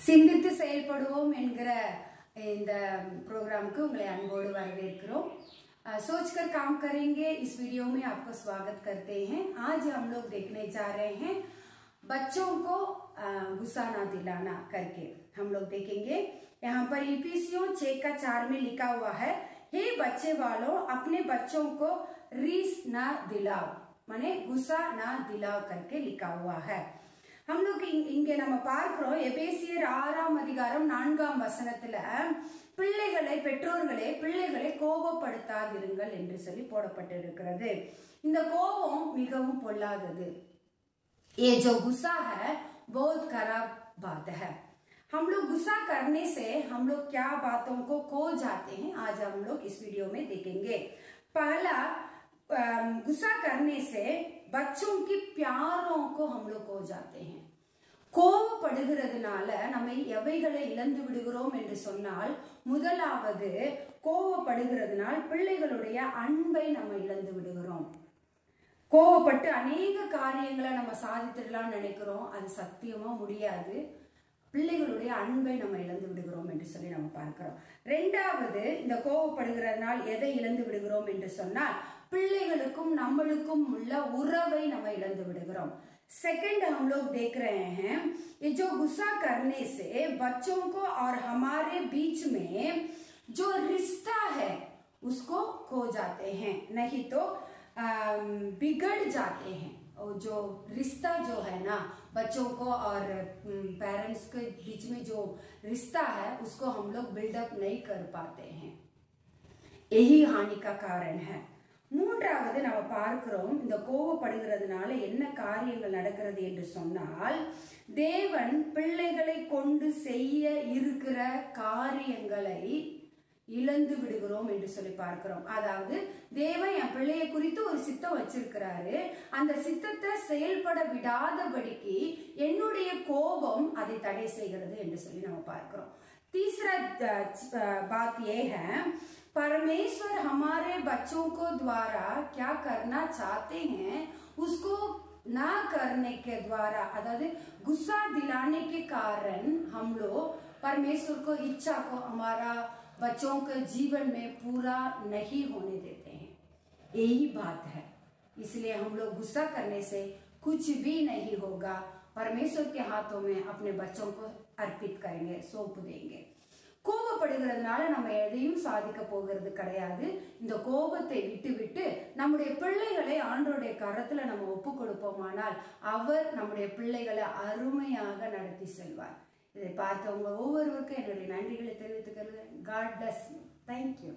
சிந்தித்து செயல்படுவோம் என்கிற இந்த प्रोग्राम को उंगले अनबोर्ड वरवेरकरों सोच कर काम करेंगे। इस वीडियो में आपको स्वागत करते हैं। आज हम लोग देखने जा रहे हैं बच्चों को गुस्सा ना दिलाना करके हम लोग देखेंगे। यहाँ पर इफिसियों 6:4 में लिखा हुआ है, हे बच्चे वालों अपने बच्चों को रीस ना दिलाओ, माने गुस्सा ना दिलाओ करके लिखा हुआ है। हम लोग इंगे நம்ம பார்க்கிறோம் எபேசியர் 6ஆம் அதிகாரம் 4ஆம் வசனத்துல பிள்ளைகளை பெற்றோர்களே பிள்ளைகளை கோபப்படுத்தாதிருங்கள் என்று சொல்லி போடப்பட்டிருக்கிறது। இந்த கோபம் மிகவும் பொல்லாதது। ये जो गुस्सा है बहुत खराब बात है। हम लोग गुस्सा करने से हम लोग क्या बातों को खो जाते हैं, आज हम लोग इस वीडियो में देखेंगे। पहला, गुस्सा करने से बच्चों की प्यारों को हम लोग खो जाते हैं। கோபப்படுகிறதுனால நம்ம எவைகளை இழந்து விடுகிறோம் என்று சொன்னால், முதலாவது கோபப்படுகிறதுனால் பிள்ளைகளுடைய அன்பை நம்ம இழந்து விடுகிறோம்। கோபப்பட்டு அநேக காரியங்களை நம்ம சாதித்திடலாம் நினைக்கிறோம், அது சத்தியமா முடியாது। பிள்ளைகளுடைய அன்பை நம்ம இழந்து விடுகிறோம் என்று சொல்லி நம்ம பார்க்கிறோம்। இரண்டாவது, இந்த கோபப்படுகிறதுனால் எதை இழந்து விடுகிறோம் என்று சொன்னால், பிள்ளைகளுக்கும் நம்மளுக்கும் உள்ள உறவை நம்ம இழந்து விடுகிறோம்। सेकंड, हम लोग देख रहे हैं ये जो गुस्सा करने से बच्चों को और हमारे बीच में जो रिश्ता है उसको खो जाते हैं, नहीं तो बिगड़ जाते हैं। और जो रिश्ता जो है ना बच्चों को और पेरेंट्स के बीच में जो रिश्ता है उसको हम लोग बिल्डअप नहीं कर पाते हैं, यही हानि का कारण है। மூன்றாவது நம்ம பார்க்கிறோம், இந்த கோபப்படுகிறதுனால என்ன காரியங்கள் நடக்கிறது என்று சொன்னால், தேவன் பிள்ளைகளை கொண்டு செய்ய இருக்கிற காரியங்களை இழந்து விடுகிறோம் என்று சொல்லி பார்க்கிறோம்। அதாவது தேவன் என் பிள்ளையை குறித்து ஒரு சித்தம் வச்சிருக்கிறாரு, அந்த சித்தத்தை செயல்பட விடாதபடிக்கு என்னுடைய கோபம் அதை தடை செய்கிறது என்று சொல்லி நம்ம பார்க்கிறோம்। तीसरा बात यह है, परमेश्वर हमारे बच्चों को द्वारा क्या करना चाहते हैं उसको ना करने के द्वारा, अर्थात गुस्सा दिलाने के कारण हम लोग परमेश्वर को इच्छा को हमारा बच्चों के जीवन में पूरा नहीं होने देते हैं, यही बात है। इसलिए हम लोग गुस्सा करने से कुछ भी नहीं होगा, परमेश्वर के हाथों में अपने बच्चों को अर्पित करेंगे, सौंप देंगे। கோபப்படுகிறதுனால நம்ம எதையும் சாதிக்க போகிறது கிடையாது। இந்த கோபத்தை விட்டு நம்முடைய பிள்ளைகளை ஆண்டவருடைய கரத்துல நம்ம ஒப்பு கொடுப்போமானால் அவர் நம்முடைய பிள்ளைகளை அருமையாக நடத்தி செல்வார்। இதை பார்த்தவங்க ஒவ்வொருவருக்கும் என்னுடைய நன்றிகளை தெரிவித்துக்கிறது। God bless you. Thank you.